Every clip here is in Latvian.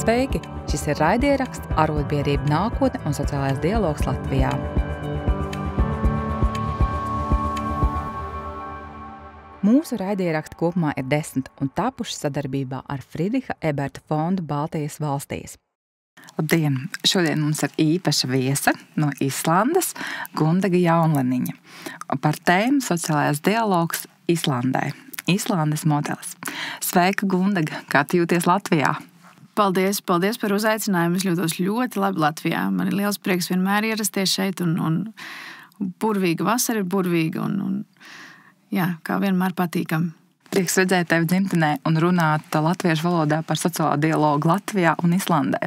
Sveiki! Šis ir raidieraksts Arotbiedrība nākotne un sociālais dialogs Latvijā. Mūsu raidieraksti kopumā ir 10 un tapuši sadarbībā ar Friedriha Eberta fondu Baltijas valstīs. Labdien! Šodien mums ir īpaša viese no Islandes, Gundaga Jaunleniņa. Par tēmu sociālais dialogs Islandē. Islandes modelis. Sveika, Gundaga! Kā tu jūties Latvijā? Paldies par uzaicinājumu. Es jūtos ļoti labi Latvijā. Man ir liels prieks vienmēr ierasties šeit un burvīga vasara ir burvīga un jā, kā vienmēr patīkami. Prieks redzēt tevi dzimtenē un runāt latviešu valodā par sociālo dialogu Latvijā un Islandē.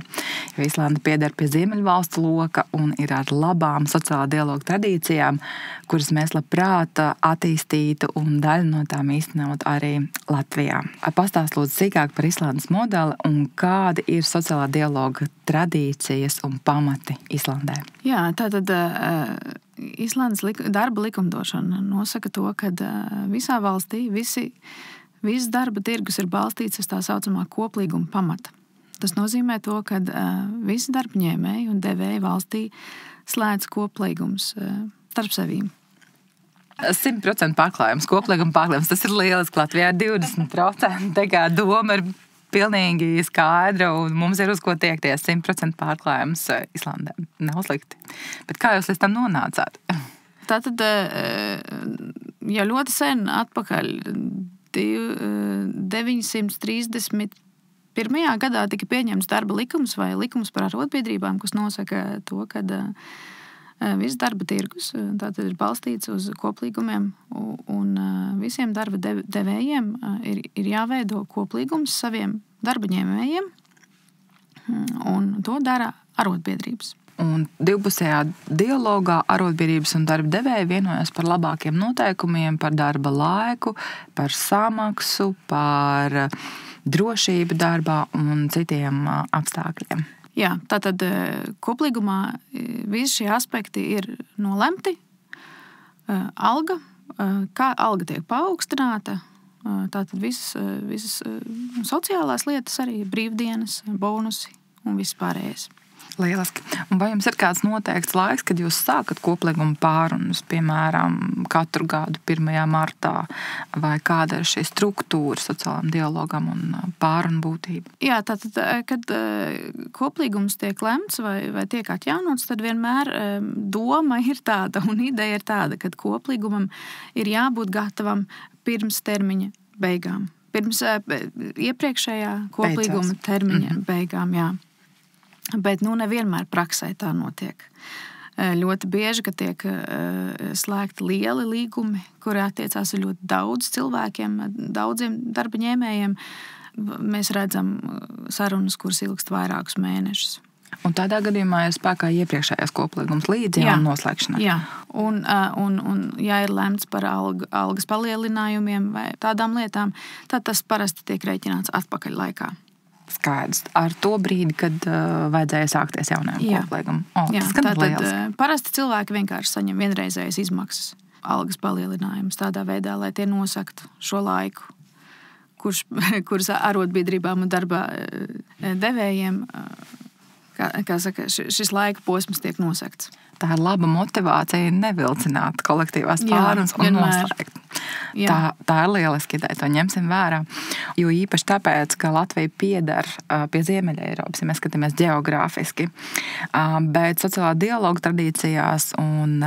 Jo Islanda pieder pie Ziemeļvalstu loka un ir ar labām sociālā dialogu tradīcijām, kuras mēs labprāt attīstītu un daļu no tām īstenot arī Latvijā. Pastāst lūdzu sīkāk par Islandes modeli un kādi ir sociālā dialoga tradīcijas un pamati Islandē. Jā, tātad Islandes darba likumdošana nosaka to, ka visā valstī viss darba tirgus ir balstīts uz tā saucamā koplīguma pamata. Tas nozīmē to, ka visi darbņēmēji un devēji valstī slēdz koplīgums starp sevīm. 100% pārklājums, koplīguma pārklājums, tas ir lieliski. Latvijā 20%, tā kā doma ir pilnīgi skaidra un mums ir uz ko tiekties. 100% pārklājums Islandē. Nav slikti. Bet kā jūs līdz tam nonācāt? Tātad, ja ļoti sen atpakaļ, 931. gadā tika pieņemts darba likums vai likums par arotbiedrībām, kas nosaka to, ka viss darba tirgus tātad ir balstīts uz koplīgumiem un visiem darba devējiem ir jāveido koplīgums saviem darba ņēmējiem un to dara arotbiedrības. Un divpusējā dialogā arotbiedrības un darba devēji vienojas par labākiem noteikumiem, par darba laiku, par samaksu, par drošību darbā un citiem apstākļiem. Jā, tātad koplīgumā visi šie aspekti ir nolemti. Alga, kā alga tiek paaugstināta, tātad visas sociālās lietas arī, brīvdienas, bonusi un viss pārējais. Lieliski. Un vai jums ir kāds noteikts laiks, kad jūs sākat koplīguma pārunas, piemēram, katru gadu 1. martā, vai kāda ir šī struktūra sociālajam dialogam un pārunu būtība? Jā, tātad, kad koplīgums tiek lemts vai tiek atjaunots, tad vienmēr doma ir tāda un ideja ir tāda, ka koplīgumam ir jābūt gatavam pirms termiņa beigām. Pirms iepriekšējā koplīguma termiņa beigām, jā. Bet nevienmēr praksē tā notiek. Ļoti bieži, ka tiek slēgti lieli līgumi, kuri attiecās ar ļoti daudz cilvēkiem, daudziem darba ņēmējiem. Mēs redzam sarunas, kuras ilgst vairākus mēnešus. Un tādā gadījumā ir spēkā iepriekšējais koplīgums līdz jau noslēgšanai. Jā, un ja ir lemts par algas palielinājumiem vai tādām lietām, tad tas parasti tiek rēķināts atpakaļ laikā. Skaidrs. Ar to brīdi, kad vajadzēja sākties jaunajam koplīgumam. Tātad parasti cilvēki vienkārši saņem vienreizējas izmaksas, algas palielinājumus tādā veidā, lai tie nosaktu šo laiku, kurus arotbiedrībām un darba devējiem, kā saka, šis laika posms tiek nosakts. Tā ir laba motivācija nevilcināt kolektīvās pārunas un noslēgt. Tā ir lieliski ideja, to ņemsim vērā. Jo īpaši tāpēc, ka Latvija pieder pie Ziemeļa Eiropas, ja mēs skatāmies geogrāfiski. Bet sociālā dialoga tradīcijās un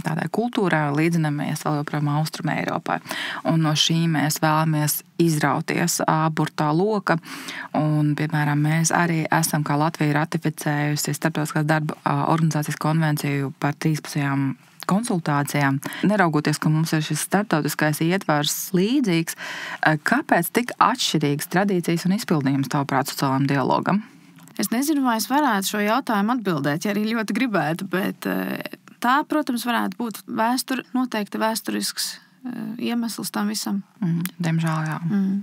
tādai kultūrā līdzinamies vēl joprojām Austruma Eiropā. Un no šī mēs vēlamies izrauties burtā loka. Un, piemēram, mēs arī esam, kā Latvija, ratificējusi Starptautiskās darba organizācijas konvenciju par 13 konsultācijām. Neraugoties, ka mums ir šis starptautiskais ietvars līdzīgs, kāpēc tik atšķirīgas tradīcijas un izpildījums tavuprāt sociālajam dialogam? Es nezinu, vai es varētu šo jautājumu atbildēt, ja arī ļoti gribētu, bet tā, protams, varētu būt noteikti vēsturisks iemesls tam visam. Diemžēl, jā.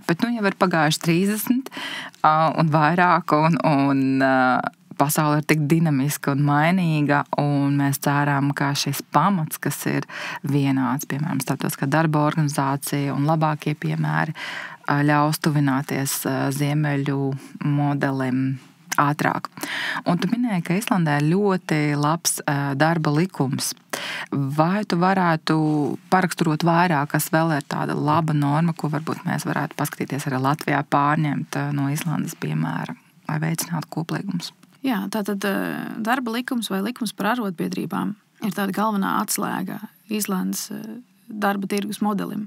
Bet jau ir pagājuši 30 un vairāk un pasaule ir tik dinamiska un mainīga, un mēs ceram, ka šis pamats, kas ir vienāds, piemēram, Starptautiskā darba organizācija un labākie piemēri, ļaus tuvināties ziemeļu modelim ātrāk. Un tu minēji, ka Islandē ir ļoti labs darba likums. Vai tu varētu paraksturot vairāk, kas vēl ir tāda laba norma, ko varbūt mēs varētu paskatīties arī Latvijā, pārņemt no Islandes piemēra, lai veicinātu koplīgumus? Jā, tātad darba likums vai likums par arotbiedrībām ir tāda galvenā atslēga Islandes darba tirgus modelim.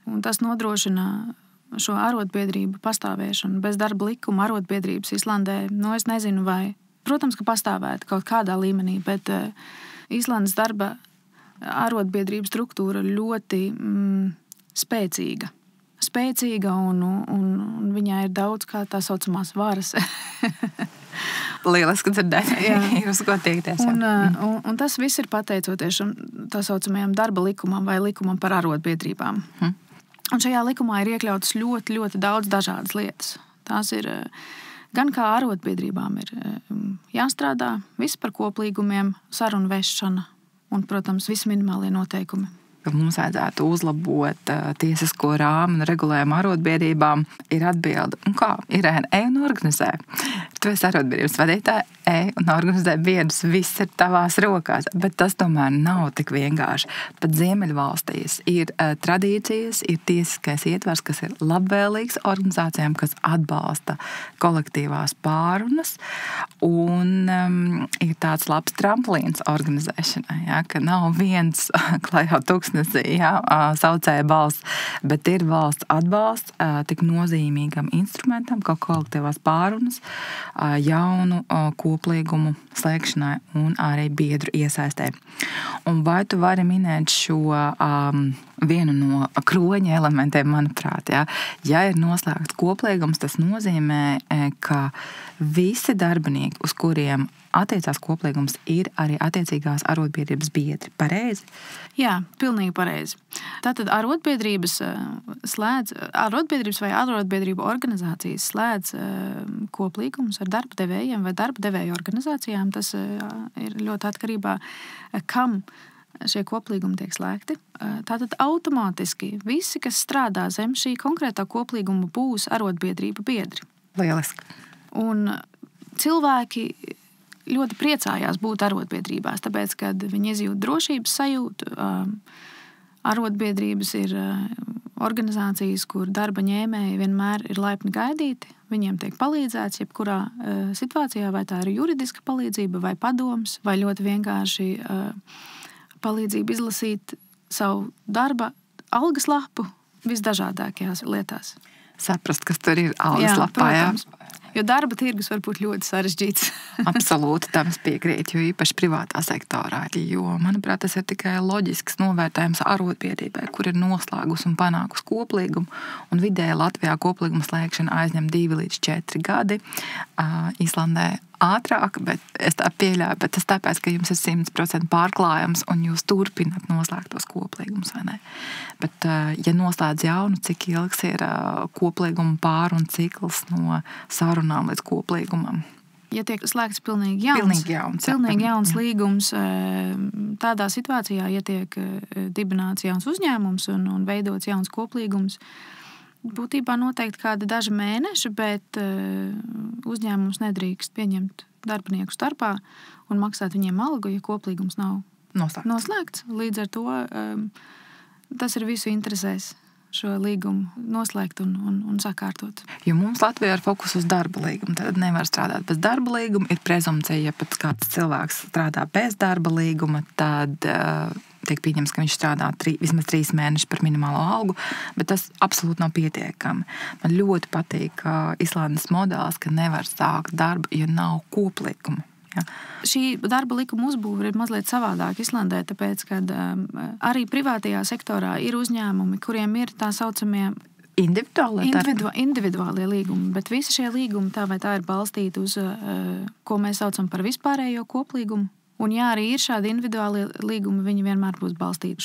Un tas nodrošina šo arotbiedrību pastāvēšanu. Bez darba likuma arotbiedrības Islandē, es nezinu, vai, protams, ka pastāvētu kaut kādā līmenī, bet Islandes darba arotbiedrību struktūra ļoti spēcīga. Spēcīga un viņai ir daudz kā tā saucamās varas. Lieliski dzirdēt, ir uz ko tiekties. Un tas viss ir pateicoties tā saucamajam darba likumam vai likumam par arotbiedrībām. Un šajā likumā ir iekļautas ļoti, ļoti daudz dažādas lietas. Tās ir gan kā arotbiedrībām ir jāstrādā, viss par koplīgumiem, sarunu vešana un, protams, visi minimālie noteikumi. Ka mums vajadzētu uzlabot tiesisko rāmu un regulējumu arotbiedrībām, ir atbilde. Un kā? Irēna, ej un organizē. Tu esi arotbiedrības vadītāja, ej un organizē biedrus, viss ir tavās rokās. Bet tas tomēr nav tik vienkārši. Pat Ziemeļvalstīs ir tradīcijas, ir tiesiskais ietvers, kas ir labvēlīgs organizācijām, kas atbalsta kolektīvās pārunas, un ir tāds labs tramplīns organizēšanai, ja, ka nav viens klajā saucēja balss, bet ir valsts atbalsts tik nozīmīgam instrumentam, kā kolektīvās pārunas, jaunu koplīgumu slēgšanai un arī biedru iesaistē. Un vai tu vari minēt šo vienu no kroņa elementiem, manuprāt, ja ir noslēgts koplīgums, tas nozīmē, ka visi darbinieki, uz kuriem attiecās koplīgums, ir arī attiecīgās arotbiedrības biedri. Pareizi? Jā, pilnīgi pareizi. Tātad arotbiedrības vai arotbiedrību organizācijas slēdz koplīgumus ar darba devējiem vai darba devēju organizācijām. Tas ir ļoti atkarībā, kam šie koplīgumi tiek slēgti. Tātad automātiski visi, kas strādā zem šī konkrētā koplīguma, būs arotbiedrību biedri. Lieliski. Un cilvēki ļoti priecājās būt arotbiedrībās, tāpēc, kad viņi izjūt drošības sajūtu. Arotbiedrības ir organizācijas, kur darba ņēmēji vienmēr ir laipni gaidīti. Viņiem tiek palīdzēts jebkurā situācijā, vai tā ir juridiska palīdzība, vai padoms, vai ļoti vienkārši palīdzība izlasīt savu darba algas lapu visdažādākajās lietās. Saprast, kas tur ir algas lapā, jā. Jo darba tirgus var būt ļoti sarežģīts. Absolūti, tam es piekrītu, jo īpaši privātā sektorā. Jo, manuprāt, tas ir tikai loģisks novērtējums arotbiedrībai, kur ir noslēgus un panākus koplīgumu. Un vidēji Latvijā koplīguma slēgšana aizņem 2 līdz 4 gadi. Islandē ātrāk, bet es tā pieļauju, bet tas tāpēc, ka jums ir 100% pārklājums un jūs turpināt noslēgt tos koplīgumus, vai ne? Bet, ja noslēdz jaunu, cik ilgs ir koplīguma pārunu cikls no sarunām līdz koplīgumam? Ja tiek slēgts pilnīgi jauns līgums, tādā situācijā, ja tiek dibināts jauns uzņēmums un veidots jauns koplīgums, būtībā noteikti kādi daži mēneši, bet uzņēmums nedrīkst pieņemt darbinieku starpā un maksāt viņiem algu, ja koplīgums nav noslēgts. Līdz ar to tas ir visu interesēs šo līgumu noslēgt un sakārtot. Jo mums Latvijā ir fokus uz darba līgumu, tad nevar strādāt bez darba līguma. Ir prezumcija, ja pat kāds cilvēks strādā bez darba līguma, tad tiek pieņems, ka viņš strādā vismaz 3 mēnešus par minimālo algu, bet tas absolūti nav pietiekami. Man ļoti patīk Islandes modelis, ka nevar sākt darbu, ja nav koplīguma. Ja. Šī darba likuma uzbūve ir mazliet savādāk Islandē, tāpēc, ka arī privātajā sektorā ir uzņēmumi, kuriem ir tā saucamie individuālie līgumi, bet visi šie līgumi tā vai tā ir balstīti uz, ko mēs saucam par vispārējo koplīgumu. Un ja arī ir šādi individuāli līgumi, viņi vienmēr būs balstīti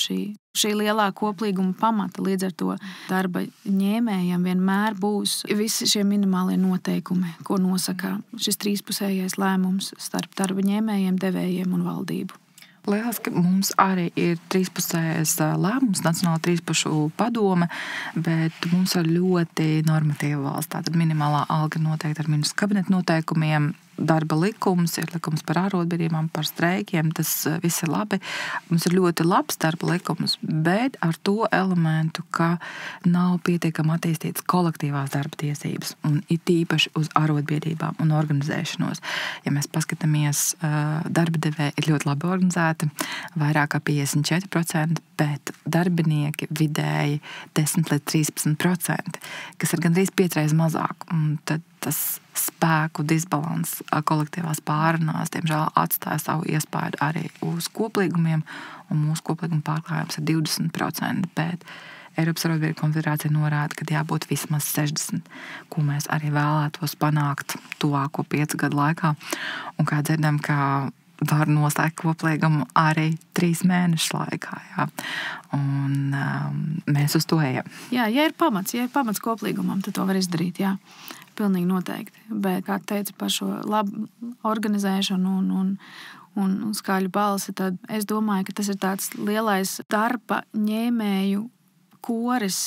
šī lielā koplīguma pamata. Līdz ar to darba ņēmējiem vienmēr būs visi šie minimālie noteikumi, ko nosaka šis 3-pusējais lēmums starp darba ņēmējiem, devējiem un valdību. Lieliski, mums arī ir trīspusējs lēmums, Nacionāla trīspušu padome, bet mums ir ļoti normatīva valsts. Tātad minimālā alga noteikti ar ministru kabineta noteikumiem, darba likums, ir likums par ārotbiedrībām, par streikiem, tas viss ir labi. Mums ir ļoti labs darba likums, bet ar to elementu, ka nav pietiekami attīstītas kolektīvās darba tiesības, un it īpaši uz ārotbiedrībām un organizēšanos. Ja mēs paskatāmies, darba devēji ir ļoti labi organizēti, vairāk kā 54%, bet darbinieki vidēji 10 līdz 13%, kas ir gandrīz 5 reizes mazāk. Un tad tas spēku disbalans kolektīvās pārrunās, diemžēl, atstāja savu iespaidu arī uz koplīgumiem, un mūsu koplīguma pārklājums ir 20%, bet Eiropas Arotbiedrību konfederācija norāda, ka jābūt vismaz 60%, ko mēs arī vēlētos panākt tuvāko 5 gadu laikā. Un kā dzirdam, ka var noslēgt koplīgumu arī 3 mēnešu laikā. Jā. Un mēs uz to ejam. Jā, ja ir pamats koplīgumam, tad to var izdarīt, jā. Pilnīgi noteikti. Bet, kā teica par šo labu organizēšanu un skaļu balsi, tad es domāju, ka tas ir tāds lielais darba ņēmēju koris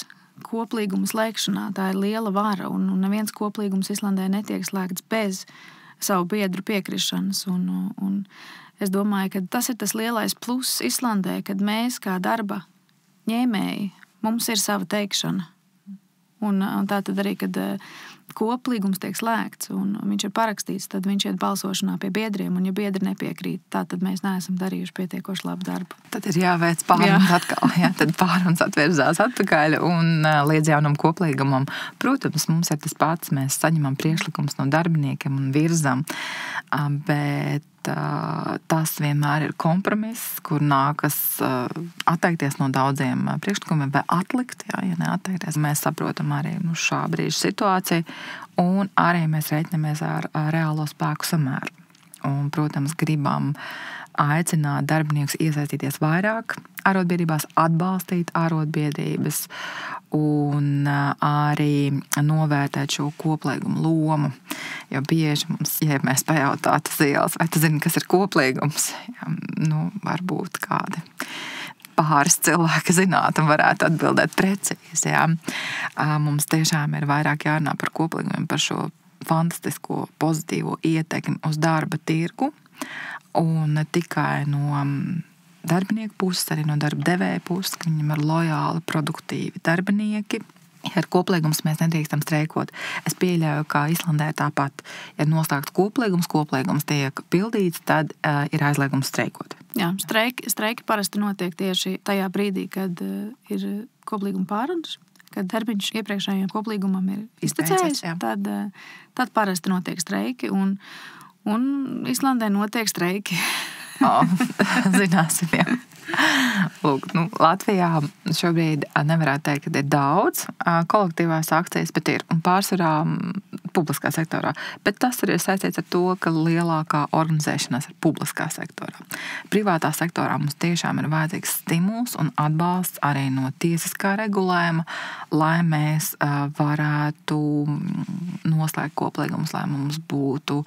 koplīgumu slēgšanā. Tā ir liela vara, un neviens koplīgums Islandē netiek slēgts bez savu biedru piekrišanas. Un es domāju, ka tas ir tas lielais pluss Islandē, kad mēs kā darba ņēmēji, mums ir sava teikšana. Un tā tad arī, kad koplīgums tiek slēgts un viņš ir parakstīts, tad viņš iet balsošanā pie biedriem, un ja biedri nepiekrīt, tad mēs neesam darījuši pietiekoši labu darbu. Tad ir jāveic pārunas atkal, tad pārunas atvirzās atpakaļ un līdz jaunam koplīgumam. Protams, mums ir tas pats, mēs saņemam priekšlikums no darbiniekiem un virzam, bet tas vienmēr ir kompromiss, kur nākas atteikties no daudziem priekšlikumiem vai atlikt, ja neatteikties. Mēs saprotam arī šā brīža situāciju un arī mēs reiķinamies ar reālo spēku samēru. Un, protams, gribam aicināt darbiniekus iesaistīties vairāk ārotbiedrībās, atbalstīt ārotbiedrības un arī novērtēt šo koplīgumu lomu. Jo bieži mums, ja mēs pajautātu uz ielas, vai tu zini, kas ir koplīgums, varbūt kādi pāris cilvēki zinātu un varētu atbildēt precīzi. Jā. Mums tiešām ir vairāk jārunā par koplīgumiem, par šo fantastisko pozitīvo ietekmi uz darba tirgu, un ne tikai no darbinieku puses, arī no darba devēja puses, ka viņam ir lojāli, produktīvi darbinieki. Ja ar koplīgums mēs nedrīkstam streikot. Es pieļauju, ka Islandē tāpat, ja noslēgts koplīgums tiek pildīts, tad ir aizliegums streikot. Jā, streiki parasti notiek tieši tajā brīdī, kad ir koplīguma pārunas. Kad darbiņš iepriekšējiem koplīgumam ir iztecējis, tad parasti notiek streiki, un Islandē notiek streiki. Zināsim, jā. Lūk, Latvijā šobrīd nevarētu teikt, ka ir daudz kolektīvās akcijas, bet ir un pārsvarā publiskā sektorā. Bet tas arī ir saistīts ar to, ka lielākā organizēšanās ir publiskā sektorā. Privātā sektorā mums tiešām ir vajadzīgs stimuls un atbalsts arī no tiesiskā regulējuma, lai mēs varētu noslēgt koplīgumus, lai mums būtu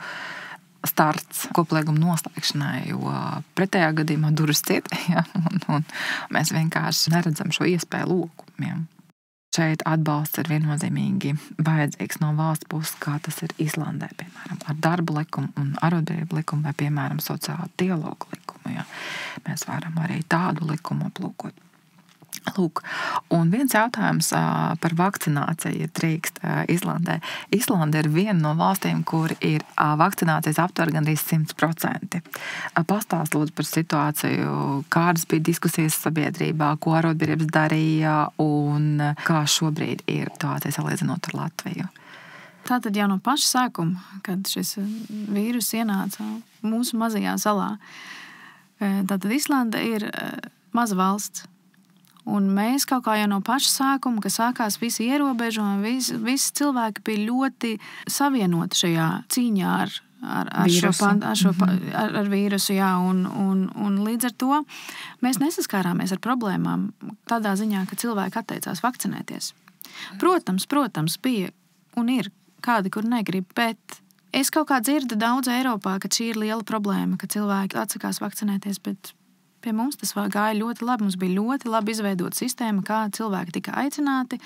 starts koplīguma noslēgšanai, jo pretējā gadījumā durvis ciet, un mēs vienkārši neredzam šo iespēju loku. Ja. Šeit atbalsts ir viennozīmīgi vajadzīgs no valsts puses, kā tas ir Islandē, piemēram, ar darba likumu un arotbiedrību likumu vai, piemēram, sociālo dialogu likumu. Ja. Mēs varam arī tādu likumu aplūkot. Lūk, un viens jautājums par vakcināciju, ja drīkst Islandē. Islanda ir viena no valstīm, kur ir vakcinācijas aptver gandrīz 100%. Pastāst lūdzu par situāciju, kādas bija diskusijas sabiedrībā, ko arotbiedrības darīja un kā šobrīd ir situācija salīdzinot ar Latviju. Tātad jau no paša sākuma, kad šis vīrus ienāca mūsu mazajā salā, tātad Islanda ir maza valsts. Un mēs kaut kā jau no paša sākuma, kad sākās visi ierobežojumi, visi cilvēki bija ļoti savienoti šajā cīņā ar vīrusu. Jā, un līdz ar to mēs nesaskārāmies ar problēmām tādā ziņā, ka cilvēki atteicās vakcinēties. Protams, bija un ir kādi, kur negrib, bet es kaut kā dzirdu daudz Eiropā, ka šī ir liela problēma, ka cilvēki atsakās vakcinēties, bet pie mums tas gāja ļoti labi. Mums bija ļoti labi izveidota sistēma, kā cilvēki tika aicināti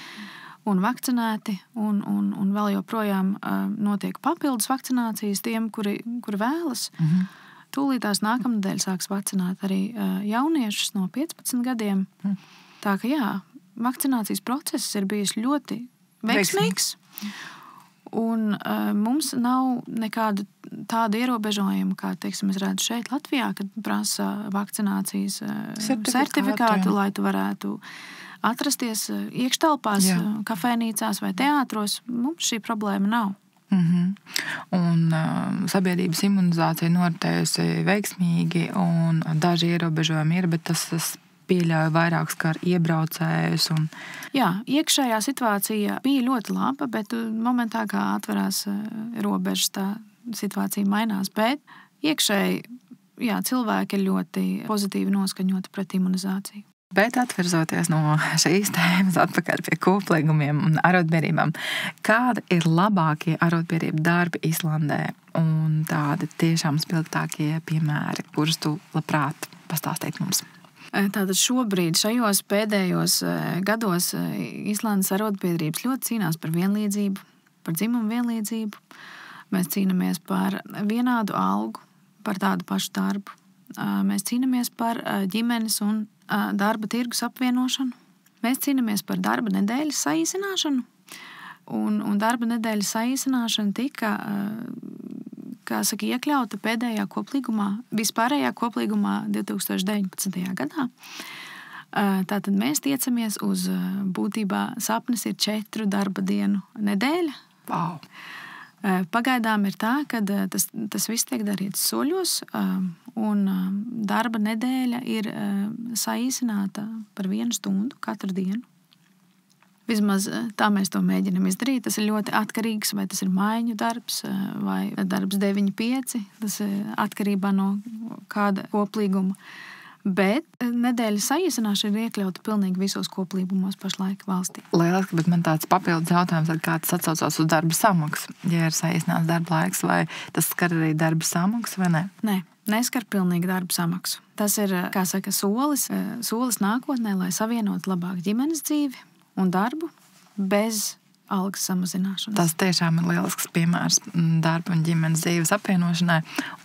un vakcinēti, un vēl joprojām notiek papildus vakcinācijas tiem, kuri vēlas. Tūlītās nākamnedēļ sāks vakcināt arī jauniešus no 15 gadiem. Tā ka jā, vakcinācijas process ir bijis ļoti veiksmīgs. Un mums nav nekādu tādu ierobežojumu, kā, teiksim, es redzu šeit Latvijā, kad prasa vakcinācijas certifikātu, lai tu varētu atrasties iekštelpās, kafejnīcās vai teātros. Mums šī problēma nav. Un sabiedrības imunizācija noritējusi veiksmīgi, un daži ierobežojumi ir, bet tas pieļauj vairāk skar iebraucējus. Jā, iekšējā situācija bija ļoti laba, bet momentā, kā atverās robežas, tā situācija mainās. Bet iekšēji, jā, cilvēki ir ļoti pozitīvi noskaņoti pret imunizāciju. Bet atvirzoties no šīs tēmas atpakaļ pie koplīgumiem un arotbiedrībām, kādi ir labākie arotbiedrību darbi Islandē un tādi tiešām spilgtākie piemēri, kurus tu labprāt pastāstīt mums? Tātad šobrīd, šajos pēdējos gados, Islandes arotbiedrības ļoti cīnās par vienlīdzību, par dzimumu vienlīdzību. Mēs cīnāmies par vienādu algu, par tādu pašu darbu. Mēs cīnāmies par ģimenes un darba tirgus apvienošanu. Mēs cīnāmies par darba nedēļas saīsināšanu. Un darba nedēļas saīsināšana tika iekļauta pēdējā koplīgumā, vispārējā koplīgumā 2019. gadā. Tātad mēs tiecamies uz būtībā sapnis ir 4 darba dienu nedēļa. Wow. Pagaidām ir tā, ka tas viss tiek darīts soļos, un darba nedēļa ir saīsināta par 1 stundu katru dienu. Vismaz tā mēs to mēģinam izdarīt. Tas ir ļoti atkarīgs, vai tas ir maiņu darbs vai darbs 9-5. Tas ir atkarībā no kāda koplīguma. Bet nedēļas saīsināšana ir iekļauta pilnīgi visos koplīgumos pašlaik valstī. Lieliski, bet man tāds papildus jautājums, kā tas atsaucās uz darba samaksu. Ja ir saīsināts darba laiks, vai tas skar arī darba samaksu vai ne? Nē. Neskar pilnīgi darba samaksu. Tas ir, kā saka, solis nākotnē, lai savienot labāk ģimenes dzīvi un darbu bez algas samazināšanas. Tas tiešām ir lielisks piemērs darba un ģimenes dzīves apvienošanai,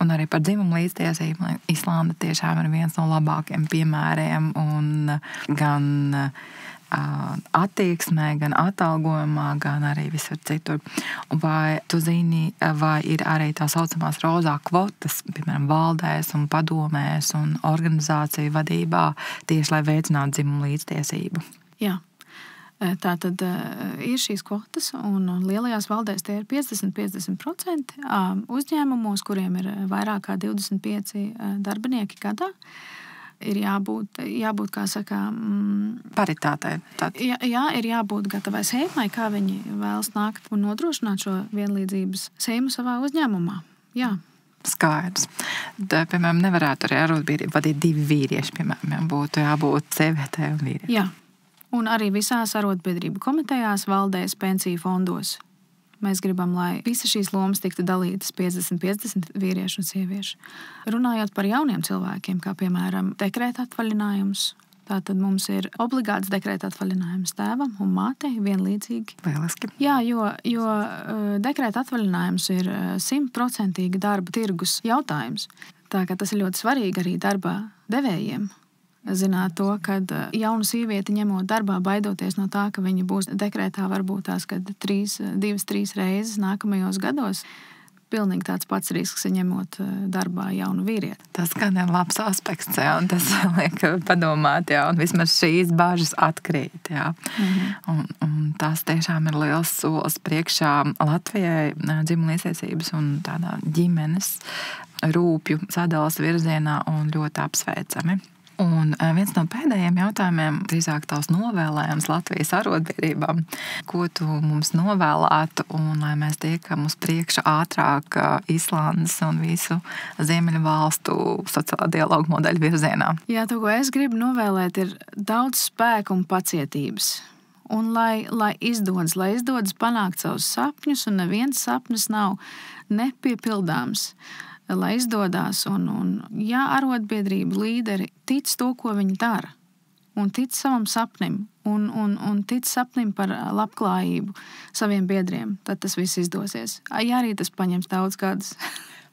un arī par dzimumu līdztiesību. Islanda tiešām ir viens no labākiem piemēriem, un gan attieksmē, gan atalgojumā, gan arī visur citur. Vai tu zini, vai ir arī tā saucamās rozā kvotas, piemēram, valdēs un padomēs un organizāciju vadībā, tieši lai veicinātu dzimumu līdztiesību? Jā. Tātad ir šīs kvotas, un lielajās valdēs tie ir 50-50%. Uzņēmumos, kuriem ir vairāk kā 25 darbinieki gadā, ir jābūt kā saka... paritātei. Jā, ir jābūt gatavai sēmai, kā viņi vēlas nākt un nodrošināt šo vienlīdzības sēmu savā uzņēmumā. Jā. Skaidrs. Piemēram, nevarētu arī arotbiedrību vadīt 2 vīrieši, piemēram, būtu jābūt sievietei un vīrieši. Jā. Un arī visās arotbiedrību komitejās, valdēs, pensiju fondos. Mēs gribam, lai visas šīs lomas tiktu dalītas 50-50 vīriešu un sieviešu. Runājot par jauniem cilvēkiem, kā piemēram dekrēta atvaļinājums, tātad mums ir obligāts dekrēta atvaļinājums tēvam un mātei vienlīdzīgi. Lieliski. Jā, jo dekrēta atvaļinājums ir 100% darba tirgus jautājums. Tā kā tas ir ļoti svarīgi arī darba devējiem. Zināt to, ka jaunu sievieti ņemot darbā, baidoties no tā, ka viņa būs dekrētā varbūt tās, kad 2-3 reizes nākamajos gados, pilnīgi tāds pats risks, ņemot darbā jaunu vīrieti. Tas gan ir labs aspekts, jā, un tas liek padomāt, jā, un vismaz šīs bāžas atkrīt, jā. Un tas tiešām ir liels solis priekšā Latvijai dzimuma līdztiesības un tādā ģimenes rūpju sadalas virzienā un ļoti apsveicami. Un viens no pēdējiem jautājumiem, drīzāk tavs novēlējums Latvijas arotbiedrībām, ko tu mums novēlētu, un lai mēs tiekam uz priekšu ātrāk Islandes un visu Ziemeļu valstu sociālā dialoga modeļu virzienā? Jā, to, ko es gribu novēlēt, ir daudz spēka un pacietības. Un lai izdodas panākt savus sapņus, un neviens sapnis nav nepiepildāms. lai izdodas. Ja arotbiedrība līderi tic to, ko viņi dara, un tic savam sapnim, un tic sapnim par labklājību saviem biedriem, tad tas viss izdosies. Ja arī tas paņems daudz gadus.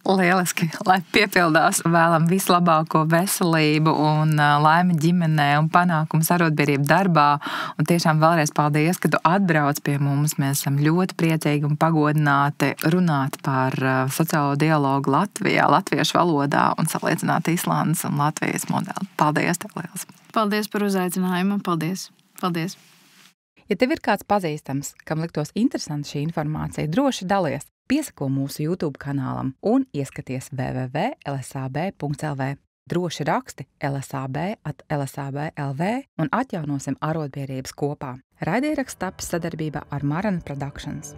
Lieliski, lai piepildās, vēlam vislabāko veselību un laimi ģimenē un panākumus arotbiedrību darbā. Un tiešām vēlreiz paldies, ka tu atbrauc pie mums. Mēs esam ļoti priecīgi un pagodināti runāt par sociālo dialogu Latvijā, latviešu valodā un salīdzināt Islandes un Latvijas modeli. Paldies tev liels! Paldies par uzaicinājumu. Paldies! Paldies! Ja tev ir kāds pazīstams, kam liktos interesanti šī informācija, droši dalies. Piesako mūsu YouTube kanālam un ieskaties www.lsab.lv. Droši raksti lsab@lsab.lv un atjaunosim arotbiedrības kopā. Raidieraksts tapis sadarbībā ar Marana Productions.